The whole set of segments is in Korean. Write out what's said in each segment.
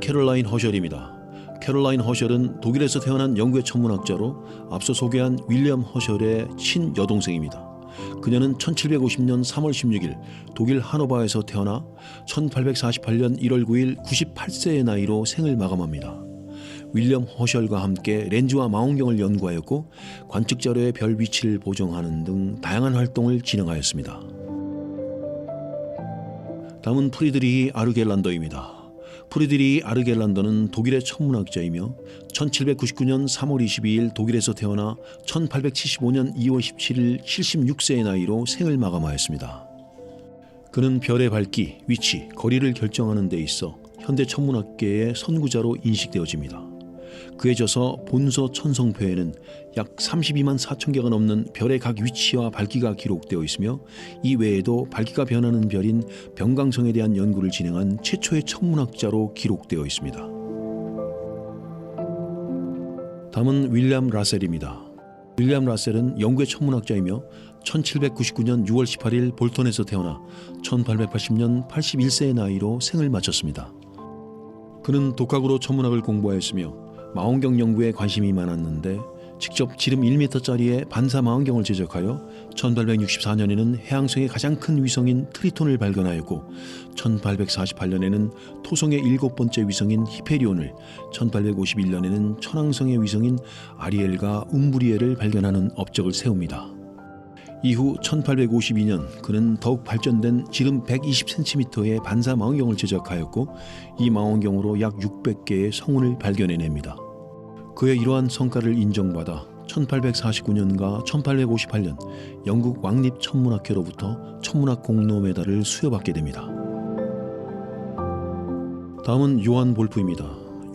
캐롤라인 허셜입니다. 캐롤라인 허셜은 독일에서 태어난 영국의 천문학자로 앞서 소개한 윌리엄 허셜의 친여동생입니다. 그녀는 1750년 3월 16일 독일 하노바에서 태어나 1848년 1월 9일 98세의 나이로 생을 마감합니다. 윌리엄 허셜과 함께 렌즈와 망원경을 연구하였고 관측 자료의 별 위치를 보정하는 등 다양한 활동을 진행하였습니다. 다음은 프리드리히 아르겔란더입니다. 프리드리히 아르겔란더는 독일의 천문학자이며 1799년 3월 22일 독일에서 태어나 1875년 2월 17일 76세의 나이로 생을 마감하였습니다. 그는 별의 밝기, 위치, 거리를 결정하는 데 있어 현대 천문학계의 선구자로 인식되어집니다. 그에 져서 본서 천성표에는 약 32만 4천 개가 넘는 별의 각 위치와 밝기가 기록되어 있으며 이 외에도 밝기가 변하는 별인 병강성에 대한 연구를 진행한 최초의 천문학자로 기록되어 있습니다. 다음은 윌리엄 라셀입니다. 윌리엄 라셀은 영국의 천문학자이며 1799년 6월 18일 볼턴에서 태어나 1880년 81세의 나이로 생을 마쳤습니다. 그는 독학으로 천문학을 공부하였으며 망원경 연구에 관심이 많았는데 직접 지름 1m짜리의 반사 망원경을 제작하여 1864년에는 해왕성의 가장 큰 위성인 트리톤을 발견하였고 1848년에는 토성의 7번째 위성인 히페리온을, 1851년에는 천왕성의 위성인 아리엘과 움브리엘을 발견하는 업적을 세웁니다. 이후 1852년 그는 더욱 발전된 지름 120cm의 반사 망원경을 제작하였고 이 망원경으로 약 600개의 성운을 발견해냅니다. 그의 이러한 성과를 인정받아 1849년과 1858년 영국 왕립 천문학회로부터 천문학 공로 메달을 수여받게 됩니다. 다음은 요한 볼프입니다.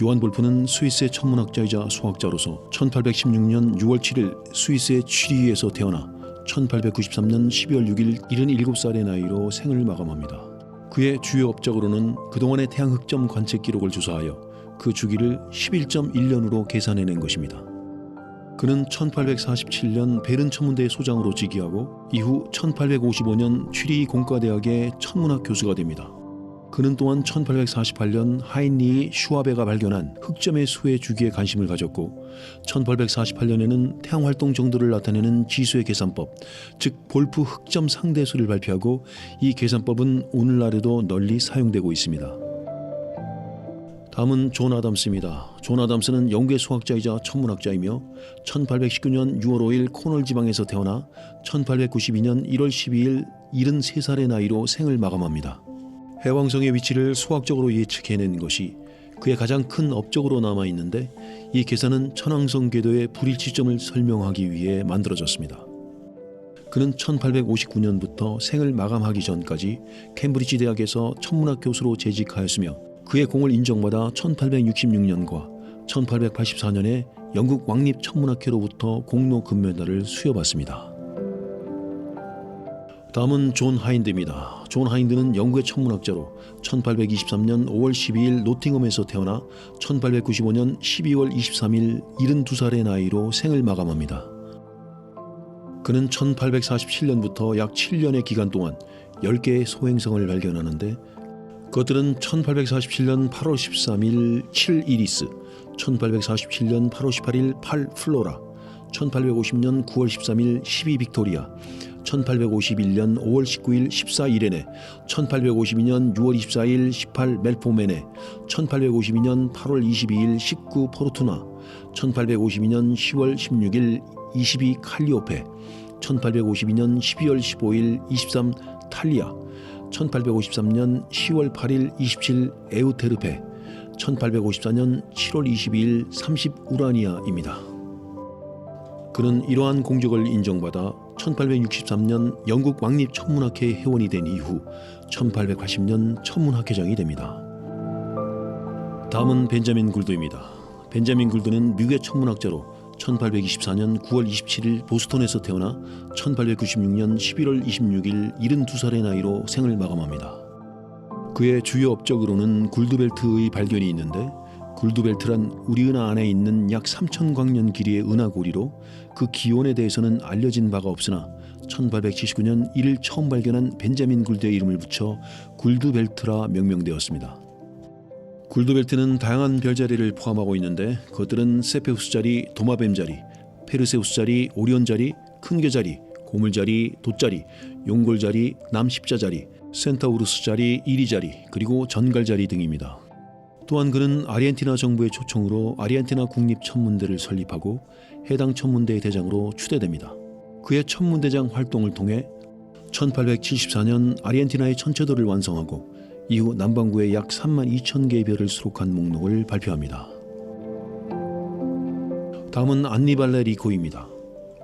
요한 볼프는 스위스의 천문학자이자 수학자로서 1816년 6월 7일 스위스의 취리히에서 태어나 1893년 12월 6일 77살의 나이로 생을 마감합니다. 그의 주요 업적으로는 그동안의 태양 흑점 관측 기록을 조사하여 그 주기를 11.1년으로 계산해낸 것입니다. 그는 1847년 베른 천문대의 소장으로 즉위하고 이후 1855년 취리히 공과대학의 천문학 교수가 됩니다. 그는 또한 1848년 하인리히 슈와베가 발견한 흑점의 수의 주기에 관심을 가졌고 1848년에는 태양활동 정도를 나타내는 지수의 계산법, 즉 볼프 흑점 상대수를 발표하고 이 계산법은 오늘날에도 널리 사용되고 있습니다. 다음은 존 아담스입니다. 존 아담스는 영국의 수학자이자 천문학자이며 1819년 6월 5일 코널 지방에서 태어나 1892년 1월 12일 73살의 나이로 생을 마감합니다. 해왕성의 위치를 수학적으로 예측해낸 것이 그의 가장 큰 업적으로 남아있는데 이 계산은 천왕성 궤도의 불일치점을 설명하기 위해 만들어졌습니다. 그는 1859년부터 생을 마감하기 전까지 캠브리지 대학에서 천문학 교수로 재직하였으며 그의 공을 인정받아 1866년과 1884년에 영국 왕립 천문학회로부터 공로 금메달을 수여받습니다. 다음은 존 하인드입니다. 존 하인드는 영국의 천문학자로 1823년 5월 12일 노팅엄에서 태어나 1895년 12월 23일 72살의 나이로 생을 마감합니다. 그는 1847년부터 약 7년의 기간 동안 10개의 소행성을 발견하는데 그것들은 1847년 8월 13일 7 이리스, 1847년 8월 18일 8 플로라, 1850년 9월 13일 12 빅토리아, 1851년 5월 19일 14 이레네, 1852년 6월 24일 18 멜포메네, 1852년 8월 22일 19 포르투나, 1852년 10월 16일 22 칼리오페, 1852년 12월 15일 23 탈리아, 1853년 10월 8일 27 에우테르페, 1854년 7월 22일 30 우라니아입니다. 그는 이러한 공적을 인정받아 1863년 영국 왕립 천문학회 회원이 된 이후 1880년 천문학회장이 됩니다. 다음은 벤자민 굴드입니다. 벤자민 굴드는 미국의 천문학자로 1824년 9월 27일 보스턴에서 태어나 1896년 11월 26일 72살의 나이로 생을 마감합니다. 그의 주요 업적으로는 굴드벨트의 발견이 있는데 굴드벨트란 우리 은하 안에 있는 약 3,000광년 길이의 은하고리로 그 기원에 대해서는 알려진 바가 없으나 1879년 이를 처음 발견한 벤자민 굴드의 이름을 붙여 굴드벨트라 명명되었습니다. 굴도벨트는 다양한 별자리를 포함하고 있는데 그것들은 세페우스 자리, 도마뱀 자리, 페르세우스 자리, 오리온 자리, 큰괴자리, 고물자리, 돛자리, 용골자리, 남십자자리, 센타우루스 자리, 이리자리, 그리고 전갈자리 등입니다. 또한 그는 아르헨티나 정부의 초청으로 아르헨티나 국립천문대를 설립하고 해당 천문대의 대장으로 추대됩니다. 그의 천문대장 활동을 통해 1874년 아르헨티나의 천체도를 완성하고 이후 남반구에 약 32,000개의 별을 수록한 목록을 발표합니다. 다음은 안니발레 리코입니다.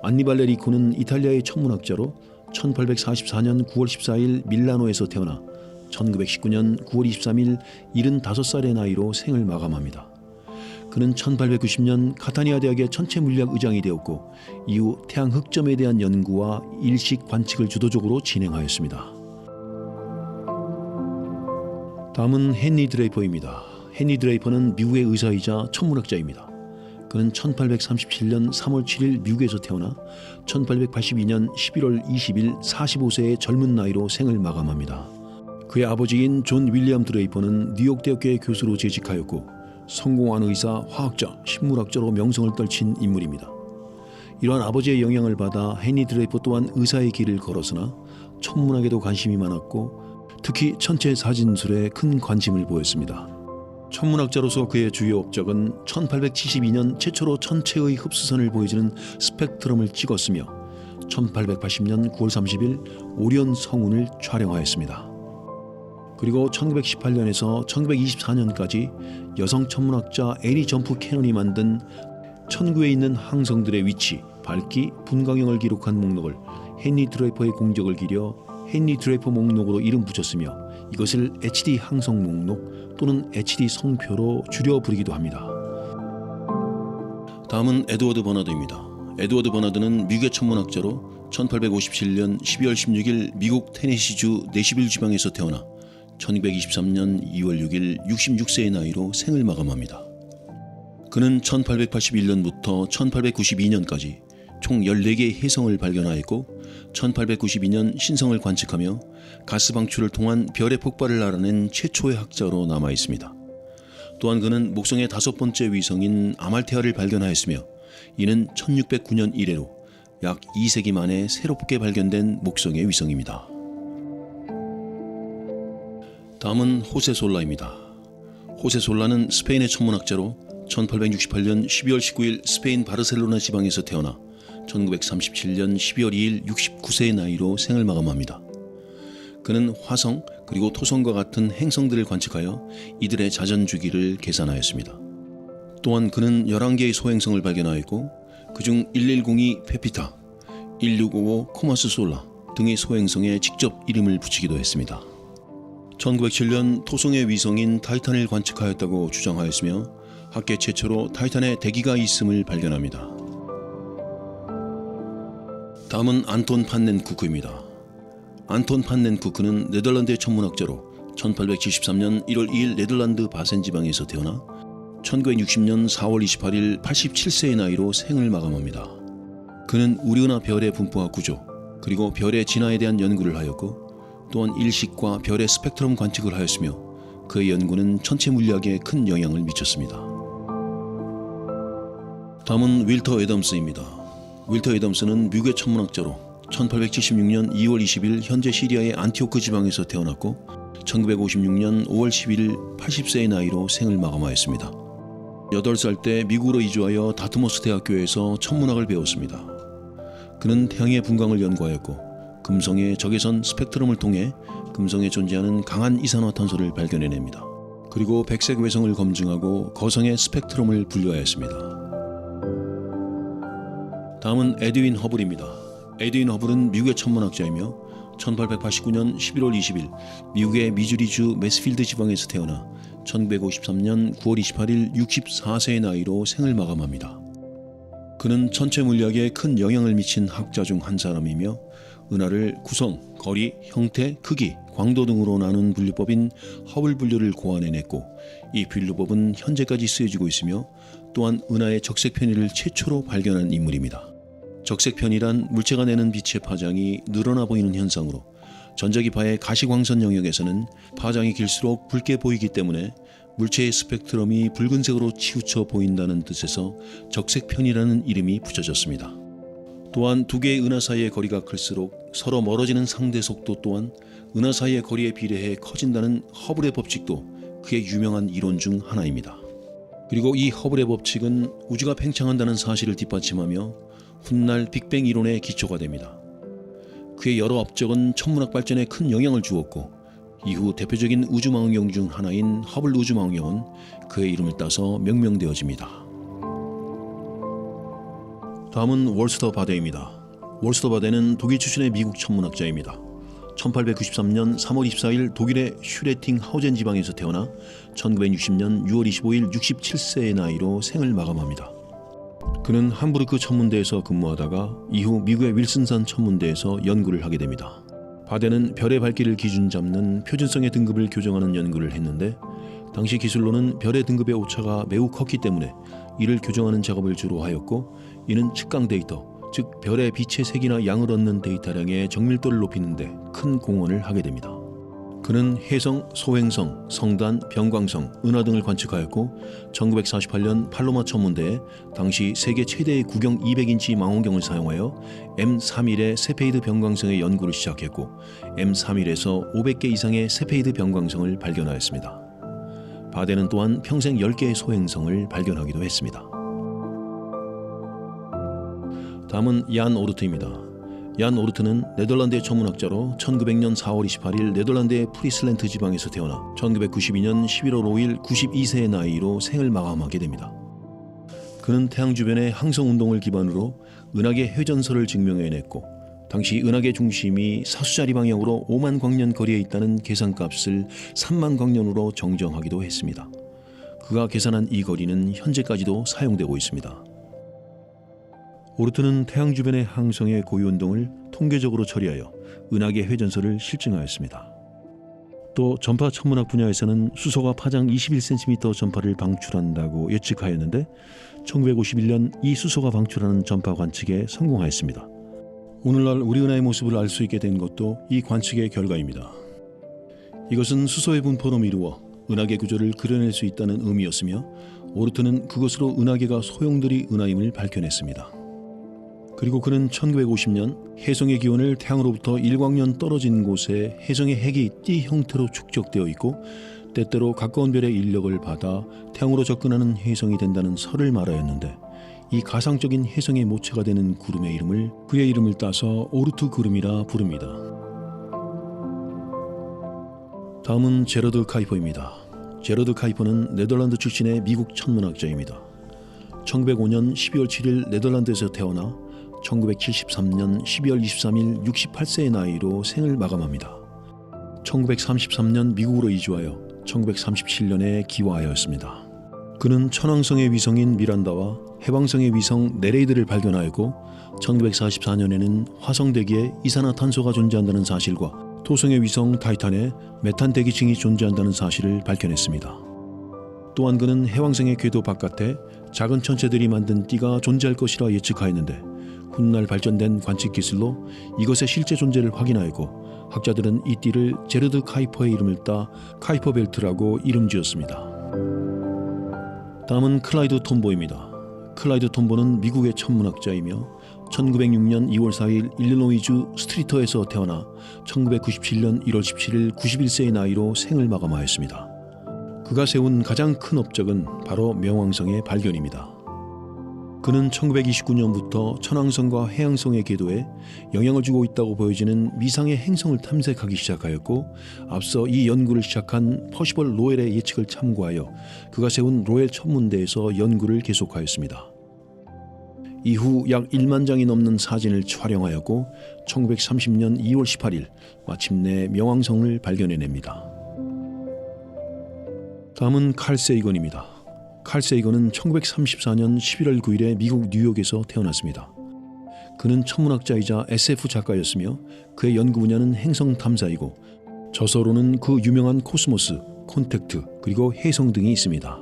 안니발레 리코는 이탈리아의 천문학자로 1844년 9월 14일 밀라노에서 태어나 1919년 9월 23일 75살의 나이로 생을 마감합니다. 그는 1890년 카타니아 대학의 천체물리학 의장이 되었고 이후 태양 흑점에 대한 연구와 일식 관측을 주도적으로 진행하였습니다. 다음은 헨리 드레이퍼입니다. 헨리 드레이퍼는 미국의 의사이자 천문학자입니다. 그는 1837년 3월 7일 미국에서 태어나 1882년 11월 20일 45세의 젊은 나이로 생을 마감합니다. 그의 아버지인 존 윌리엄 드레이퍼는 뉴욕 대학교의 교수로 재직하였고 성공한 의사, 화학자, 식물학자로 명성을 떨친 인물입니다. 이러한 아버지의 영향을 받아 헨리 드레이퍼 또한 의사의 길을 걸었으나 천문학에도 관심이 많았고 특히 천체 사진술에 큰 관심을 보였습니다. 천문학자로서 그의 주요 업적은 1872년 최초로 천체의 흡수선을 보여주는 스펙트럼을 찍었으며 1880년 9월 30일 오리온 성운을 촬영하였습니다. 그리고 1918년에서 1924년까지 여성 천문학자 애니 점프 캐논이 만든 천구에 있는 항성들의 위치, 밝기, 분광형을 기록한 목록을 헨리 드레이퍼의 공적을 기려 헨리 드레이퍼 목록으로 이름 붙였으며 이것을 HD 항성 목록 또는 HD 성표로 줄여 부르기도 합니다. 다음은 에드워드 버나드입니다. 에드워드 버나드는 미국의 천문학자로 1857년 12월 16일 미국 테네시주 내시빌 지방에서 태어나 1923년 2월 6일 66세의 나이로 생을 마감합니다. 그는 1881년부터 1892년까지 총 14개의 혜성을 발견하였고 1892년 신성을 관측하며 가스 방출을 통한 별의 폭발을 알아낸 최초의 학자로 남아 있습니다. 또한 그는 목성의 5번째 위성인 아말테아를 발견하였으며 이는 1609년 이래로 약 2세기 만에 새롭게 발견된 목성의 위성입니다. 다음은 호세 솔라입니다. 호세 솔라는 스페인의 천문학자로 1868년 12월 19일 스페인 바르셀로나 지방에서 태어나 1937년 12월 2일 69세의 나이로 생을 마감합니다. 그는 화성 그리고 토성과 같은 행성들을 관측하여 이들의 자전 주기를 계산하였습니다. 또한 그는 11개의 소행성을 발견하였고 그중 1102 페피타, 1655 코마스 솔라 등의 소행성에 직접 이름을 붙이기도 했습니다. 1907년 토성의 위성인 타이탄을 관측하였다고 주장하였으며 학계 최초로 타이탄에 대기가 있음을 발견합니다. 다음은 안톤 판넨 쿠크입니다. 안톤 판넨 쿠크는 네덜란드의 천문학자로 1873년 1월 2일 네덜란드 바센 지방에서 태어나 1960년 4월 28일 87세의 나이로 생을 마감합니다. 그는 우리은하 별의 분포와 구조 그리고 별의 진화에 대한 연구를 하였고 또한 일식과 별의 스펙트럼 관측을 하였으며 그의 연구는 천체 물리학에 큰 영향을 미쳤습니다. 다음은 윌터 애덤스입니다. 윌터 애덤스는 미국의 천문학자로 1876년 2월 20일 현재 시리아의 안티오크 지방에서 태어났고 1956년 5월 11일 80세의 나이로 생을 마감하였습니다. 8살 때 미국으로 이주하여 다트머스 대학교에서 천문학을 배웠습니다. 그는 태양의 분광을 연구하였고 금성의 적외선 스펙트럼을 통해 금성에 존재하는 강한 이산화탄소를 발견해냅니다. 그리고 백색 외성을 검증하고 거성의 스펙트럼을 분류하였습니다. 다음은 에드윈 허블입니다. 에드윈 허블은 미국의 천문학자이며 1889년 11월 20일 미국의 미주리주 매스필드 지방에서 태어나 1953년 9월 28일 64세의 나이로 생을 마감합니다. 그는 천체 물리학에 큰 영향을 미친 학자 중 한 사람이며 은하를 구성, 거리, 형태, 크기, 광도 등으로 나눈 분류법인 허블 분류를 고안해냈고 이 분류법은 현재까지 쓰여지고 있으며 또한 은하의 적색 편의를 최초로 발견한 인물입니다. 적색 편이란 물체가 내는 빛의 파장이 늘어나 보이는 현상으로 전자기파의 가시광선 영역에서는 파장이 길수록 붉게 보이기 때문에 물체의 스펙트럼이 붉은색으로 치우쳐 보인다는 뜻에서 적색편이라는 이름이 붙여졌습니다. 또한 두 개의 은하 사이의 거리가 클수록 서로 멀어지는 상대 속도 또한 은하 사이의 거리에 비례해 커진다는 허블의 법칙도 그의 유명한 이론 중 하나입니다. 그리고 이 허블의 법칙은 우주가 팽창한다는 사실을 뒷받침하며 훗날 빅뱅 이론의 기초가 됩니다. 그의 여러 업적은 천문학 발전에 큰 영향을 주었고 이후 대표적인 우주망원경 중 하나인 허블 우주망원경은 그의 이름을 따서 명명되어집니다. 다음은 월스터 바데입니다. 월스터 바데는 독일 출신의 미국 천문학자입니다. 1893년 3월 24일 독일의 슈레팅 하우젠 지방에서 태어나 1960년 6월 25일 67세의 나이로 생을 마감합니다. 그는 함부르크 천문대에서 근무하다가 이후 미국의 윌슨산 천문대에서 연구를 하게 됩니다. 바데는 별의 밝기를 기준 잡는 표준성의 등급을 교정하는 연구를 했는데 당시 기술로는 별의 등급의 오차가 매우 컸기 때문에 이를 교정하는 작업을 주로 하였고 이는 측강 데이터, 즉 별의 빛의 색이나 양을 얻는 데이터량의 정밀도를 높이는 데 큰 공헌을 하게 됩니다. 그는 혜성, 소행성, 성단, 병광성, 은하 등을 관측하였고 1948년 팔로마 천문대에 당시 세계 최대의 구경 200인치 망원경을 사용하여 M31의 세페이드 병광성의 연구를 시작했고 M31에서 500개 이상의 세페이드 병광성을 발견하였습니다. 바데는 또한 평생 10개의 소행성을 발견하기도 했습니다. 다음은 얀 오르트입니다. 얀 오르트는 네덜란드의 천문학자로 1900년 4월 28일 네덜란드의 프리슬랜트 지방에서 태어나 1992년 11월 5일 92세의 나이로 생을 마감하게 됩니다. 그는 태양 주변의 항성운동을 기반으로 은하계 회전설을 증명해냈고 당시 은하계 중심이 사수자리 방향으로 5만 광년 거리에 있다는 계산값을 3만 광년으로 정정하기도 했습니다. 그가 계산한 이 거리는 현재까지도 사용되고 있습니다. 오르트는 태양 주변의 항성의 고유운동을 통계적으로 처리하여 은하계 회전설을 실증하였습니다. 또 전파 천문학 분야에서는 수소가 파장 21cm 전파를 방출한다고 예측하였는데 1951년 이 수소가 방출하는 전파 관측에 성공하였습니다. 오늘날 우리 은하의 모습을 알 수 있게 된 것도 이 관측의 결과입니다. 이것은 수소의 분포로 미루어 은하계 구조를 그려낼 수 있다는 의미였으며 오르트는 그것으로 은하계가 소용돌이 은하임을 밝혀냈습니다. 그리고 그는 1950년 혜성의 기온을 태양으로부터 1광년 떨어진 곳에 혜성의 핵이 띠 형태로 축적되어 있고 때때로 가까운 별의 인력을 받아 태양으로 접근하는 혜성이 된다는 설을 말하였는데 이 가상적인 혜성의 모체가 되는 구름의 이름을 그의 이름을 따서 오르트 구름이라 부릅니다. 다음은 제러드 카이퍼입니다. 제러드 카이퍼는 네덜란드 출신의 미국 천문학자입니다. 1905년 12월 7일 네덜란드에서 태어나 1973년 12월 23일 68세의 나이로 생을 마감합니다. 1933년 미국으로 이주하여 1937년에 기화하였습니다. 그는 천왕성의 위성인 미란다와 해왕성의 위성 네레이드를 발견하였고 1944년에는 화성 대기에 이산화탄소가 존재한다는 사실과 토성의 위성 타이탄에 메탄 대기층이 존재한다는 사실을 밝혀냈습니다. 또한 그는 해왕성의 궤도 바깥에 작은 천체들이 만든 띠가 존재할 것이라 예측하였는데 훗날 발전된 관측 기술로 이것의 실제 존재를 확인하였고 학자들은 이 띠를 제러드 카이퍼의 이름을 따 카이퍼 벨트라고 이름 지었습니다. 다음은 클라이드 톰보입니다. 클라이드 톰보는 미국의 천문학자이며 1906년 2월 4일 일리노이주 스트리터에서 태어나 1997년 1월 17일 91세의 나이로 생을 마감하였습니다. 그가 세운 가장 큰 업적은 바로 명왕성의 발견입니다. 그는 1929년부터 천왕성과 해왕성의 궤도에 영향을 주고 있다고 보여지는 미상의 행성을 탐색하기 시작하였고 앞서 이 연구를 시작한 퍼시벌 로엘의 예측을 참고하여 그가 세운 로엘 천문대에서 연구를 계속하였습니다. 이후 약 1만 장이 넘는 사진을 촬영하였고 1930년 2월 18일 마침내 명왕성을 발견해냅니다. 다음은 칼 세이건입니다. 칼 세이건은 1934년 11월 9일에 미국 뉴욕에서 태어났습니다. 그는 천문학자이자 SF 작가였으며 그의 연구 분야는 행성 탐사이고 저서로는 그 유명한 코스모스, 콘택트, 그리고 혜성 등이 있습니다.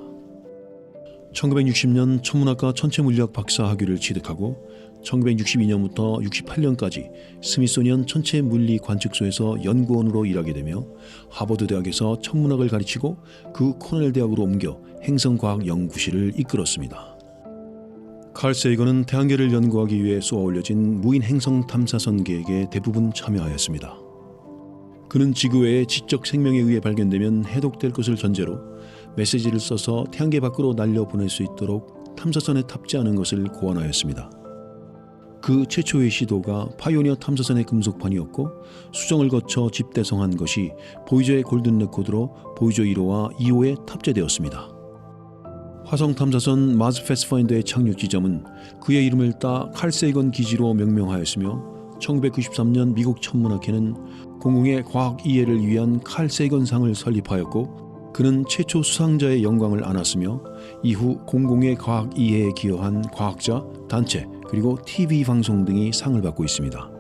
1960년 천문학과 천체물리학 박사 학위를 취득하고 1962년부터 68년까지 스미소니언 천체 물리 관측소에서 연구원으로 일하게 되며 하버드 대학에서 천문학을 가르치고 그 코넬 대학으로 옮겨 행성과학 연구실을 이끌었습니다. 칼 세이건은 태양계를 연구하기 위해 쏘아 올려진 무인 행성 탐사선 계획에 대부분 참여하였습니다. 그는 지구 외의 지적 생명에 의해 발견되면 해독될 것을 전제로 메시지를 써서 태양계 밖으로 날려보낼 수 있도록 탐사선에 탑재하는 것을 고안하였습니다. 그 최초의 시도가 파이오니어 탐사선의 금속판이었고 수정을 거쳐 집대성한 것이 보이저의 골든 레코드로 보이저 1호와 2호에 탑재되었습니다. 화성 탐사선 마스 패스파인더의 착륙 지점은 그의 이름을 따 칼 세이건 기지로 명명하였으며 1993년 미국 천문학회는 공공의 과학 이해를 위한 칼 세이건상을 설립하였고 그는 최초 수상자의 영광을 안았으며 이후 공공의 과학 이해에 기여한 과학자, 단체, 그리고 TV 방송 등이 상을 받고 있습니다.